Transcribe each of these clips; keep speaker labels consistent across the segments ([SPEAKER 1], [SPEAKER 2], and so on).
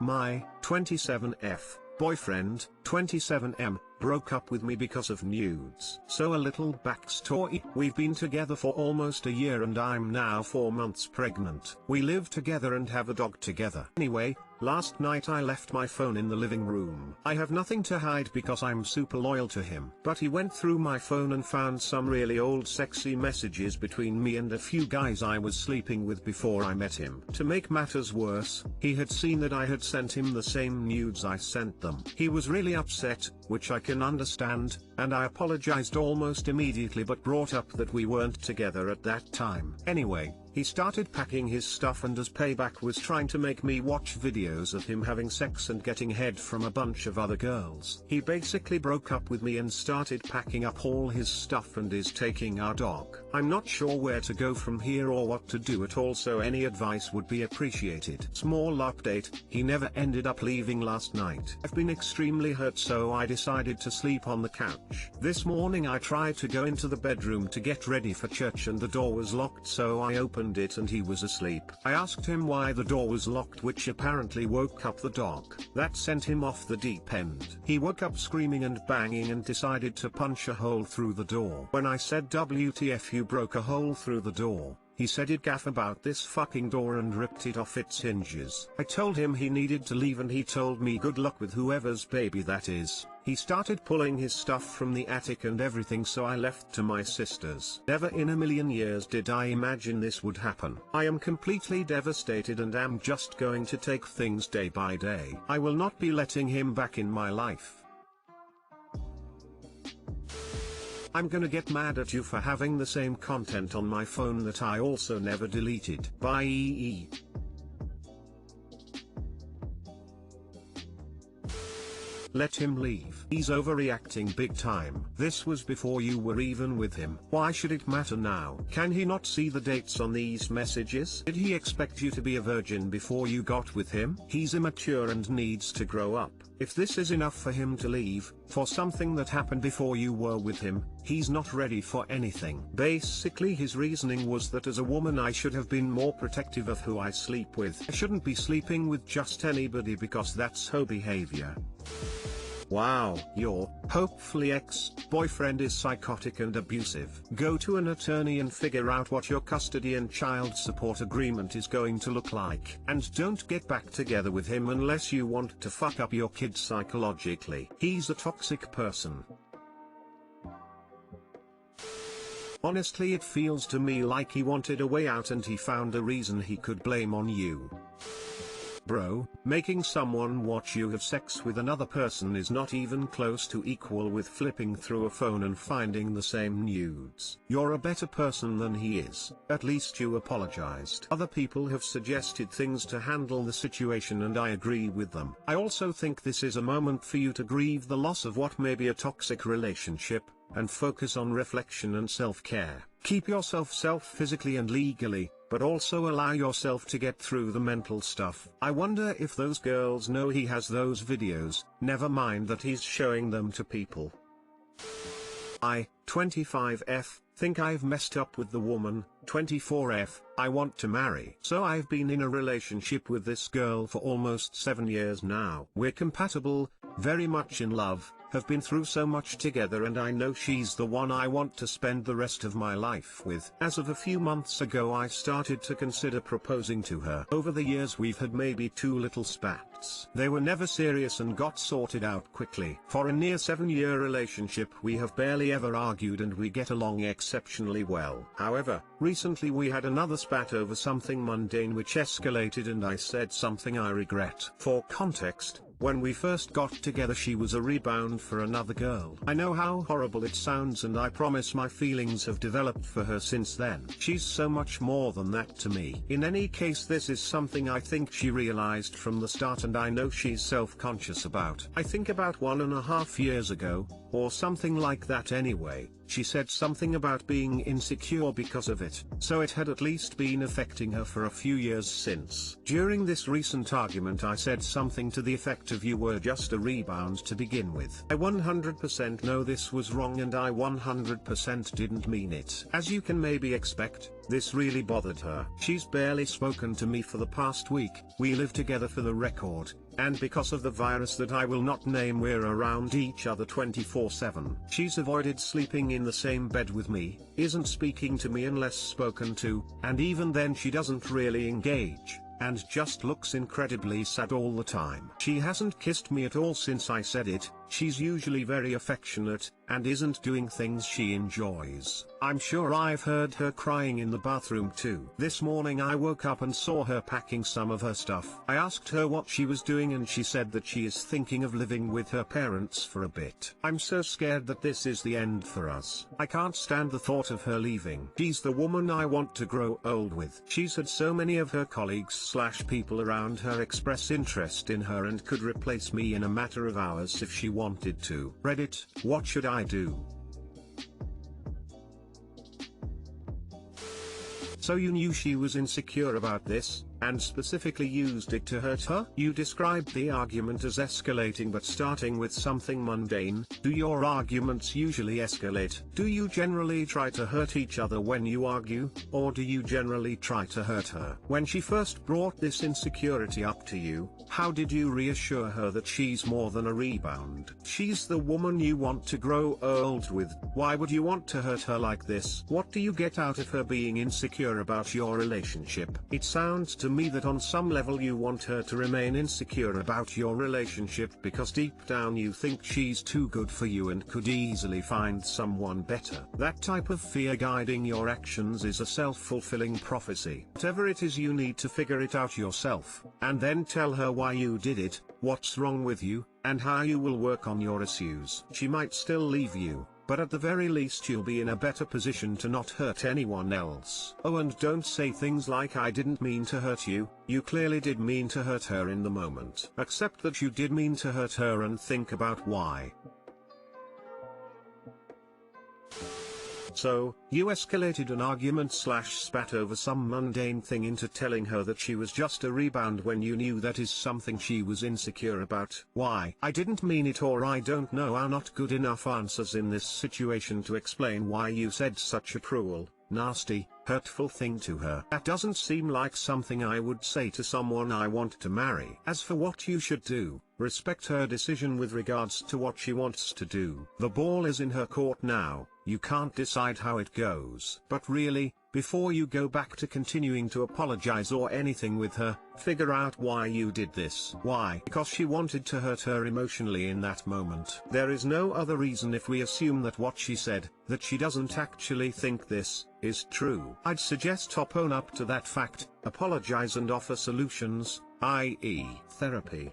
[SPEAKER 1] My 27F boyfriend, 27M, broke up with me because of nudes. So a little backstory: we've been together for almost a year and I'm now 4 months pregnant. We live together and have a dog together. Anyway, last night I left my phone in the living room. I have nothing to hide because I'm super loyal to him. But he went through my phone and found some really old sexy messages between me and a few guys I was sleeping with before I met him. To make matters worse, he had seen that I had sent him the same nudes I sent them. He was really upset, which I can understand, and I apologized almost immediately but brought up that we weren't together at that time. Anyway, he started packing his stuff and as payback was trying to make me watch videos of him having sex and getting head from a bunch of other girls. He basically broke up with me and started packing up all his stuff and is taking our dog. I'm not sure where to go from here or what to do at all, so any advice would be appreciated. Small update: he never ended up leaving last night. I've been extremely hurt, so I decided to sleep on the couch. This morning I tried to go into the bedroom to get ready for church and the door was locked, so I opened it and he was asleep. I asked him why the door was locked, which apparently woke up the dog. That sent him off the deep end. He woke up screaming and banging and decided to punch a hole through the door. When I said WTF, you broke a hole through the door, he said he'd gaff about this fucking door and ripped it off its hinges. I told him he needed to leave and he told me good luck with whoever's baby that is. He started pulling his stuff from the attic and everything, so I left to my sisters. Never in a million years did I imagine this would happen. I am completely devastated and am just going to take things day by day. I will not be letting him back in my life. I'm gonna get mad at you for having the same content on my phone that I also never deleted. Bye. Let him leave. He's overreacting big time. This was before you were even with him. Why should it matter now? Can he not see the dates on these messages? Did he expect you to be a virgin before you got with him? He's immature and needs to grow up. If this is enough for him to leave, for something that happened before you were with him, he's not ready for anything. Basically his reasoning was that as a woman I should have been more protective of who I sleep with. I shouldn't be sleeping with just anybody because that's hoe behavior. Wow, your, hopefully ex-boyfriend is psychotic and abusive. Go to an attorney and figure out what your custody and child support agreement is going to look like. And don't get back together with him unless you want to fuck up your kid psychologically. He's a toxic person. Honestly, it feels to me like he wanted a way out and he found a reason he could blame on you. Bro, making someone watch you have sex with another person is not even close to equal with flipping through a phone and finding the same nudes. You're a better person than he is. At least you apologized. Other people have suggested things to handle the situation and I agree with them. I also think this is a moment for you to grieve the loss of what may be a toxic relationship, and focus on reflection and self-care. Keep yourself safe physically and legally, but also allow yourself to get through the mental stuff. I wonder if those girls know he has those videos, never mind that he's showing them to people. I, 25F, think I've messed up with the woman, 24F, I want to marry. So I've been in a relationship with this girl for almost 7 years now. We're compatible, very much in love, have been through so much together, and I know she's the one I want to spend the rest of my life with. As of a few months ago I started to consider proposing to her. Over the years we've had maybe 2 little spats. They were never serious and got sorted out quickly. For a near 7-year relationship we have barely ever argued and we get along exceptionally well. However, recently we had another spat over something mundane which escalated and I said something I regret. For context, when we first got together she was a rebound for another girl. I know how horrible it sounds and I promise my feelings have developed for her since then. She's so much more than that to me. In any case, this is something I think she realized from the start and I know she's self-conscious about. I think about 1.5 years ago, or something like that anyway, she said something about being insecure because of it, so it had at least been affecting her for a few years since. During this recent argument I said something to the effect of you were just a rebound to begin with. I 100% know this was wrong and I 100% didn't mean it. As you can maybe expect, this really bothered her. She's barely spoken to me for the past week. We live together for the record, and because of the virus that I will not name, we're around each other 24/7. She's avoided sleeping in the same bed with me, isn't speaking to me unless spoken to, and even then she doesn't really engage, and just looks incredibly sad all the time. She hasn't kissed me at all since I said it. She's usually very affectionate, and isn't doing things she enjoys. I'm sure I've heard her crying in the bathroom too. This morning I woke up and saw her packing some of her stuff. I asked her what she was doing and she said that she is thinking of living with her parents for a bit. I'm so scared that this is the end for us. I can't stand the thought of her leaving. She's the woman I want to grow old with. She's had so many of her colleagues/people around her express interest in her and could replace me in a matter of hours if she wanted to. Reddit, what should I do? So you knew she was insecure about this, and specifically used it to hurt her? You described the argument as escalating, but starting with something mundane. Do your arguments usually escalate? Do you generally try to hurt each other when you argue, or do you generally try to hurt her? When she first brought this insecurity up to you, how did you reassure her that she's more than a rebound? She's the woman you want to grow old with. Why would you want to hurt her like this? What do you get out of her being insecure about your relationship? It sounds to me that on some level you want her to remain insecure about your relationship because deep down you think she's too good for you and could easily find someone better. That type of fear guiding your actions is a self-fulfilling prophecy. Whatever it is, you need to figure it out yourself, and then tell her why you did it, what's wrong with you, and how you will work on your issues. She might still leave you, but at the very least you'll be in a better position to not hurt anyone else. Oh, and don't say things like "I didn't mean to hurt you." You clearly did mean to hurt her in the moment. Accept that you did mean to hurt her and think about why. So, you escalated an argument/spat over some mundane thing into telling her that she was just a rebound when you knew that is something she was insecure about. Why? "I didn't mean it" or "I don't know" are not good enough answers in this situation to explain why you said such a cruel, nasty, hurtful thing to her. That doesn't seem like something I would say to someone I want to marry. As for what you should do, respect her decision with regards to what she wants to do. The ball is in her court now. You can't decide how it goes. But really, before you go back to continuing to apologize or anything with her, figure out why you did this. Why? Because she wanted to hurt her emotionally in that moment. There is no other reason if we assume that what she said, that she doesn't actually think this, is true. I'd suggest own up to that fact, apologize and offer solutions, i.e., therapy.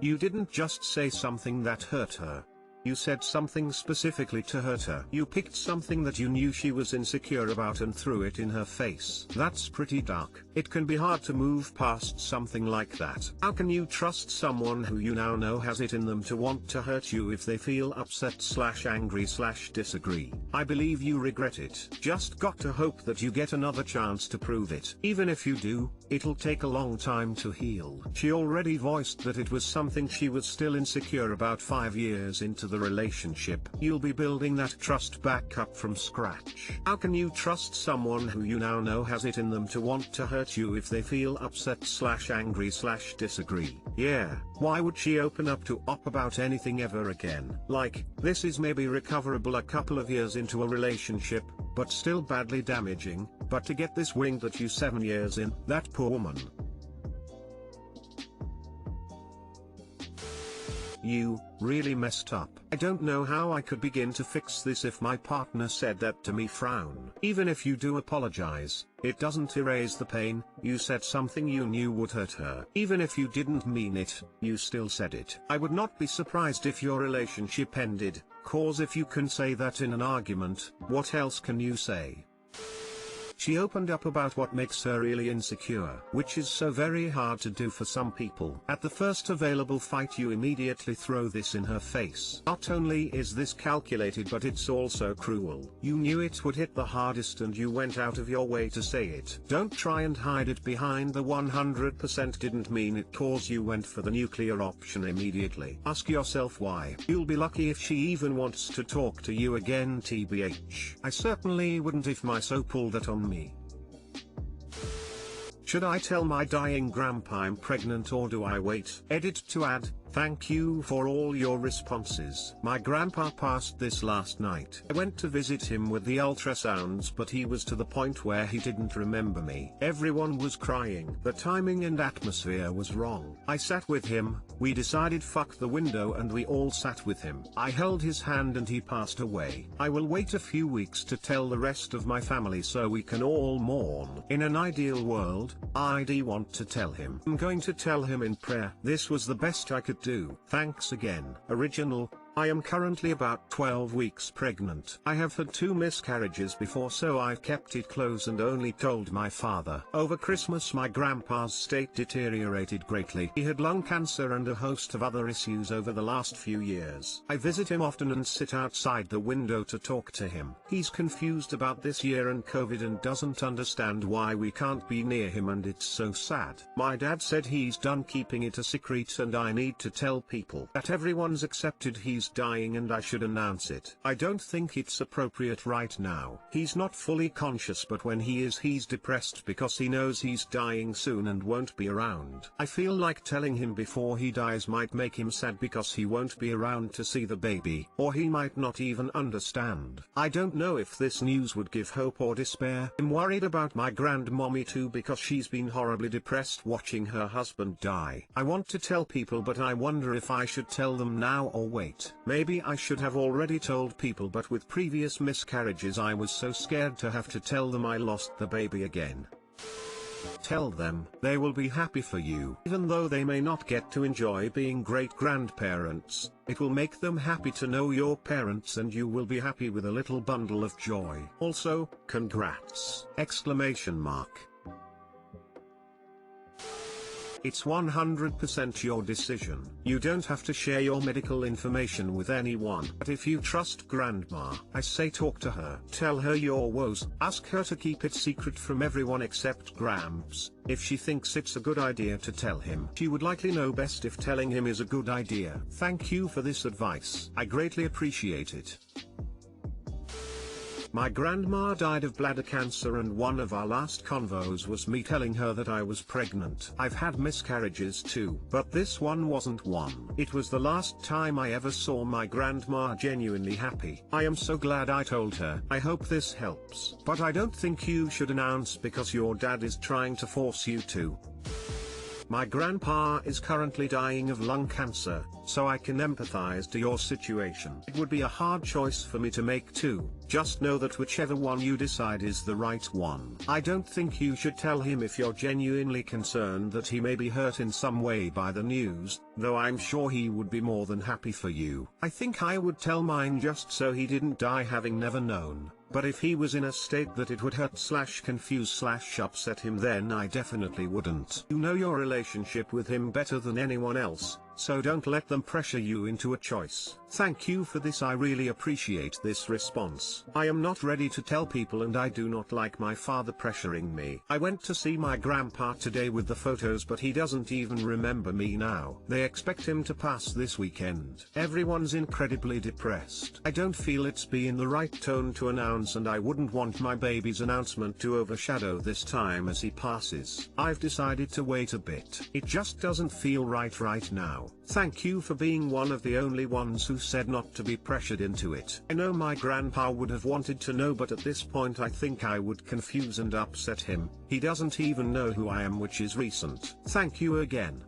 [SPEAKER 1] You didn't just say something that hurt her. You said something specifically to hurt her. You picked something that you knew she was insecure about and threw it in her face. That's pretty dark. It can be hard to move past something like that. How can you trust someone who you now know has it in them to want to hurt you if they feel upset/angry/disagree? I believe you regret it. Just got to hope that you get another chance to prove it. Even if you do, it'll take a long time to heal. She already voiced that it was something she was still insecure about 5 years into the relationship. You'll be building that trust back up from scratch. How can you trust someone who you now know has it in them to want to hurt you if they feel upset/angry/disagree? Yeah, why would she open up to about anything ever again? Like, this is maybe recoverable a couple of years into a relationship, but still badly damaging. But to get this winged at you 7 years in, that poor woman. You really messed up. I don't know how I could begin to fix this if my partner said that to me. Frown. Even if you do apologize, it doesn't erase the pain. You said something you knew would hurt her. Even if you didn't mean it, you still said it. I would not be surprised if your relationship ended, 'cause if you can say that in an argument, what else can you say? She opened up about what makes her really insecure, which is so very hard to do for some people. At the first available fight you immediately throw this in her face. Not only is this calculated, but it's also cruel. You knew it would hit the hardest and you went out of your way to say it. Don't try and hide it behind the 100% didn't mean it, 'cause you went for the nuclear option immediately. Ask yourself why. You'll be lucky if she even wants to talk to you again, tbh. I certainly wouldn't if my so pulled that on me. Should I tell my dying grandpa I'm pregnant or do I wait? Edit to add, thank you for all your responses. My grandpa passed this last night. I went to visit him with the ultrasounds but he was to the point where he didn't remember me. Everyone was crying. The timing and atmosphere was wrong. I sat with him, we decided fuck the window and we all sat with him. I held his hand and he passed away. I will wait a few weeks to tell the rest of my family so we can all mourn. In an ideal world, I'd want to tell him. I'm going to tell him in prayer. This was the best I could do. Thanks again. Original. I am currently about 12 weeks pregnant. I have had 2 miscarriages before so I've kept it close and only told my father. Over Christmas my grandpa's state deteriorated greatly. He had lung cancer and a host of other issues over the last few years. I visit him often and sit outside the window to talk to him. He's confused about this year and COVID and doesn't understand why we can't be near him and it's so sad. My dad said he's done keeping it a secret and I need to tell people that everyone's accepted he's dying and I should announce it. I don't think it's appropriate right now. He's not fully conscious but when he is he's depressed because he knows he's dying soon and won't be around. I feel like telling him before he dies might make him sad because he won't be around to see the baby, or he might not even understand. I don't know if this news would give hope or despair. I'm worried about my grandmommy too because she's been horribly depressed watching her husband die. I want to tell people but I wonder if I should tell them now or wait. Maybe I should have already told people but with previous miscarriages I was so scared to have to tell them I lost the baby again. Tell them, they will be happy for you. Even though they may not get to enjoy being great-grandparents, it will make them happy to know your parents and you will be happy with a little bundle of joy. Also, congrats! Exclamation mark. It's 100% your decision. You don't have to share your medical information with anyone. But if you trust grandma, I say talk to her. Tell her your woes. Ask her to keep it secret from everyone except Gramps. If she thinks it's a good idea to tell him, she would likely know best if telling him is a good idea. Thank you for this advice. I greatly appreciate it. My grandma died of bladder cancer and one of our last convos was me telling her that I was pregnant. I've had miscarriages too, but this one wasn't one. It was the last time I ever saw my grandma genuinely happy. I am so glad I told her. I hope this helps. But I don't think you should announce because your dad is trying to force you to. My grandpa is currently dying of lung cancer, so I can empathize to your situation. It would be a hard choice for me to make too. Just know that whichever one you decide is the right one. I don't think you should tell him if you're genuinely concerned that he may be hurt in some way by the news, though I'm sure he would be more than happy for you. I think I would tell mine just so he didn't die having never known. But if he was in a state that it would hurt/confuse/upset him then I definitely wouldn't. You know your relationship with him better than anyone else, so don't let them pressure you into a choice. Thank you for this. I really appreciate this response. I am not ready to tell people and I do not like my father pressuring me. I went to see my grandpa today with the photos but he doesn't even remember me now. They expect him to pass this weekend. Everyone's incredibly depressed. I don't feel it's been the right tone to announce and I wouldn't want my baby's announcement to overshadow this time as he passes. I've decided to wait a bit. It just doesn't feel right now. Thank you for being one of the only ones who said not to be pressured into it. I know my grandpa would have wanted to know but at this point I think I would confuse and upset him. He doesn't even know who I am, which is recent. Thank you again.